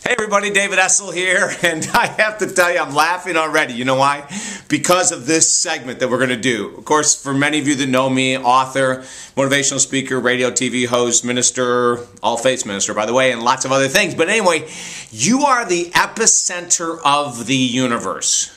Hey everybody, David Essel here, and I have to tell you I'm laughing already. You know why? Because of this segment that we're going to do. Of course, for many of you that know me, author, motivational speaker, radio, TV host, minister, all-faith minister, by the way, and lots of other things. But anyway, you are the epicenter of the universe.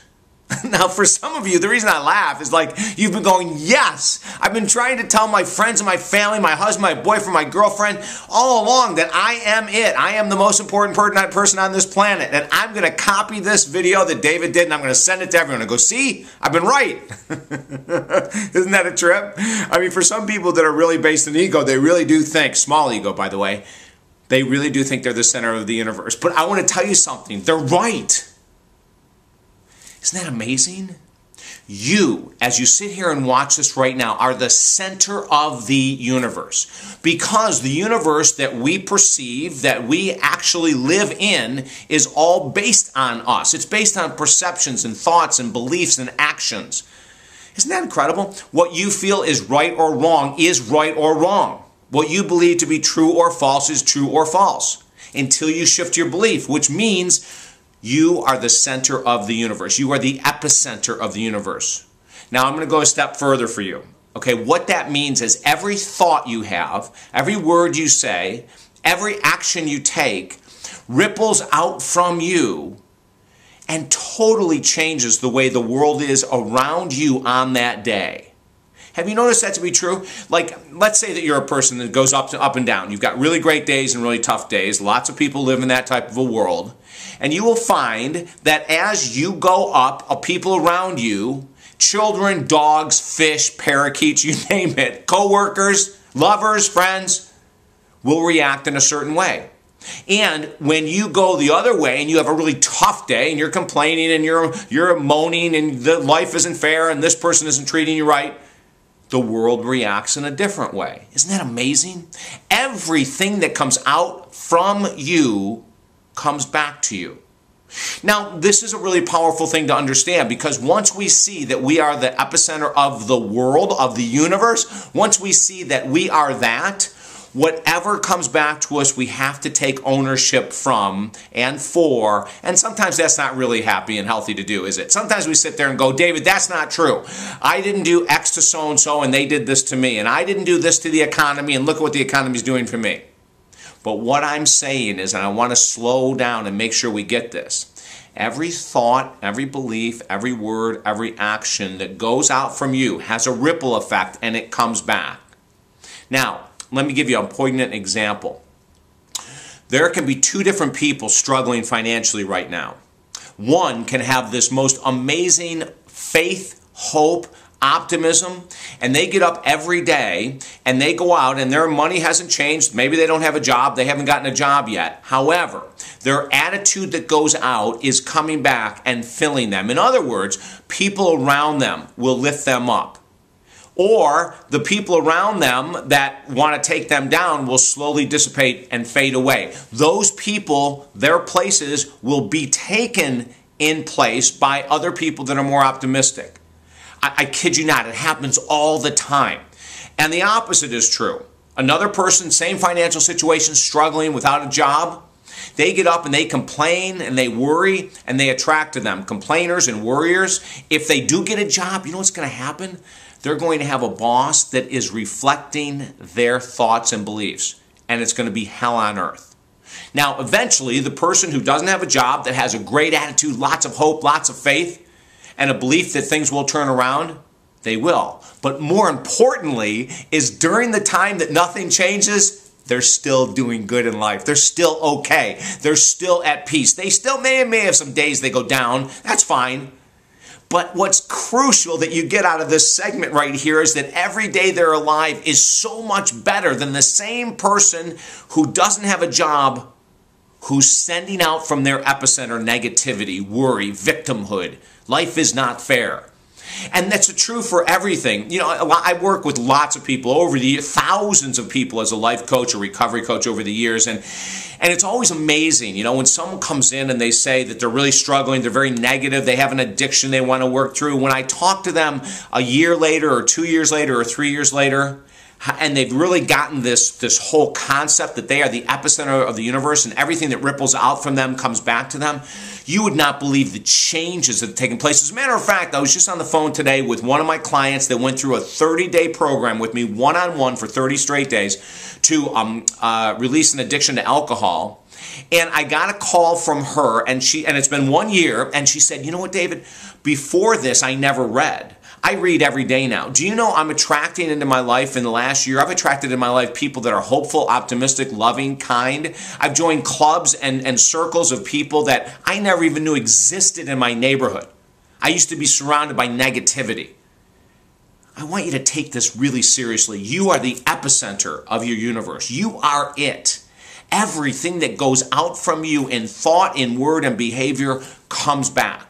Now, for some of you, the reason I laugh is like you've been going, yes, I've been trying to tell my friends and my family, my husband, my boyfriend, my girlfriend, all along that I am it. I am the most important person on this planet. And I'm going to copy this video that David did and I'm going to send it to everyone and go, see, I've been right. Isn't that a trip? I mean, for some people that are really based in ego, they really do think, small ego, by the way, they really do think they're the center of the universe. But I want to tell you something. They're right. Isn't that amazing? You, as you sit here and watch this right now, are the center of the universe. Because the universe that we perceive, that we actually live in, is all based on us. It's based on perceptions and thoughts and beliefs and actions. Isn't that incredible? What you feel is right or wrong is right or wrong. What you believe to be true or false is true or false. Until you shift your belief, which means you are the center of the universe. You are the epicenter of the universe. Now, I'm going to go a step further for you. Okay, what that means is every thought you have, every word you say, every action you take ripples out from you and totally changes the way the world is around you on that day. Have you noticed that to be true? Like, let's say that you're a person that goes up and down. You've got really great days and really tough days. Lots of people live in that type of a world. And you will find that as you go up, people around you, children, dogs, fish, parakeets, you name it, co-workers, lovers, friends, will react in a certain way. And when you go the other way and you have a really tough day and you're complaining and you're moaning and the life isn't fair and this person isn't treating you right, the world reacts in a different way. Isn't that amazing? Everything that comes out from you comes back to you. Now, this is a really powerful thing to understand because once we see that we are the epicenter of the world, of the universe, once we see that we are that, whatever comes back to us, we have to take ownership from and for, and sometimes that's not really happy and healthy to do, is it? Sometimes we sit there and go, David, that's not true. I didn't do X to so-and-so and they did this to me, and I didn't do this to the economy, and look at what the economy is doing for me. But what I'm saying is, and I want to slow down and make sure we get this, every thought, every belief, every word, every action that goes out from you has a ripple effect and it comes back. Now, let me give you a poignant example. There can be two different people struggling financially right now. One can have this most amazing faith, hope, optimism, and they get up every day and they go out and their money hasn't changed. Maybe they don't have a job. They haven't gotten a job yet. However, their attitude that goes out is coming back and filling them. In other words, people around them will lift them up. Or the people around them that want to take them down will slowly dissipate and fade away. Those people, their places will be taken in place by other people that are more optimistic. I kid you not, it happens all the time. And the opposite is true. Another person, same financial situation, struggling without a job, they get up and they complain and they worry and they attract to them complainers and worriers. If they do get a job, you know what's going to happen? They're going to have a boss that is reflecting their thoughts and beliefs, and it's going to be hell on earth. Now, eventually, the person who doesn't have a job, that has a great attitude, lots of hope, lots of faith, and a belief that things will turn around, they will. But more importantly is during the time that nothing changes, they're still doing good in life. They're still okay. They're still at peace. They still may have some days they go down. That's fine. But what's crucial that you get out of this segment right here is that every day they're alive is so much better than the same person who doesn't have a job, who's sending out from their epicenter negativity, worry, victimhood. Life is not fair. And that's true for everything. You know, I work with lots of people over the years, thousands of people as a life coach or recovery coach over the years. And it's always amazing, you know, when someone comes in and they say that they're really struggling, they're very negative, they have an addiction they want to work through. When I talk to them a year later or 2 years later or 3 years later, and they've really gotten this whole concept that they are the epicenter of the universe and everything that ripples out from them comes back to them, you would not believe the changes that have taken place. As a matter of fact, I was just on the phone today with one of my clients that went through a 30-day program with me, one-on-one for 30 straight days to release an addiction to alcohol. And I got a call from her, and it's been 1 year, and she said, you know what, David, before this, I never read. I read every day now. Do you know I'm attracting into my life in the last year? I've attracted in my life people that are hopeful, optimistic, loving, kind. I've joined clubs and circles of people that I never even knew existed in my neighborhood. I used to be surrounded by negativity. I want you to take this really seriously. You are the epicenter of your universe. You are it. Everything that goes out from you in thought, in word, and behavior comes back.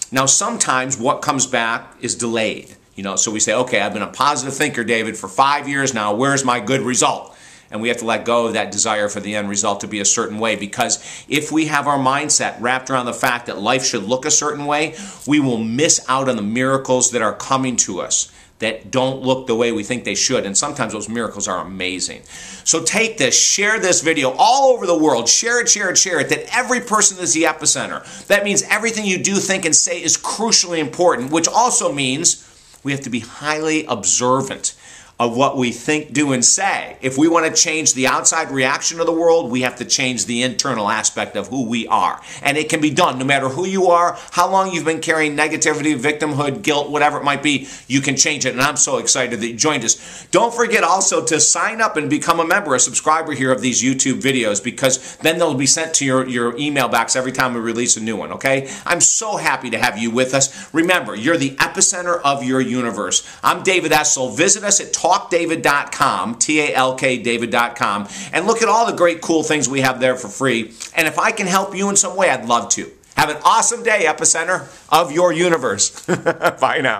Now, sometimes what comes back is delayed. So we say, okay, I've been a positive thinker, David, for 5 years now. Where's my good result? And we have to let go of that desire for the end result to be a certain way, because if we have our mindset wrapped around the fact that life should look a certain way, we will miss out on the miracles that are coming to us that don't look the way we think they should. And sometimes those miracles are amazing. So take this, share this video all over the world. Share it, share it, share it, that every person is the epicenter. That means everything you do, think, and say is crucially important, which also means we have to be highly observant of what we think, do, and say. If we want to change the outside reaction of the world, we have to change the internal aspect of who we are. And it can be done no matter who you are, how long you've been carrying negativity, victimhood, guilt, whatever it might be, you can change it. And I'm so excited that you joined us. Don't forget also to sign up and become a member, a subscriber here of these YouTube videos, because then they'll be sent to your email box every time we release a new one, okay? I'm so happy to have you with us. Remember, you're the epicenter of your universe. I'm David Essel. Visit us at talkdavid.com, T-A-L-K David.com, and look at all the great cool things we have there for free. And if I can help you in some way, I'd love to. Have an awesome day, epicenter of your universe. Bye now.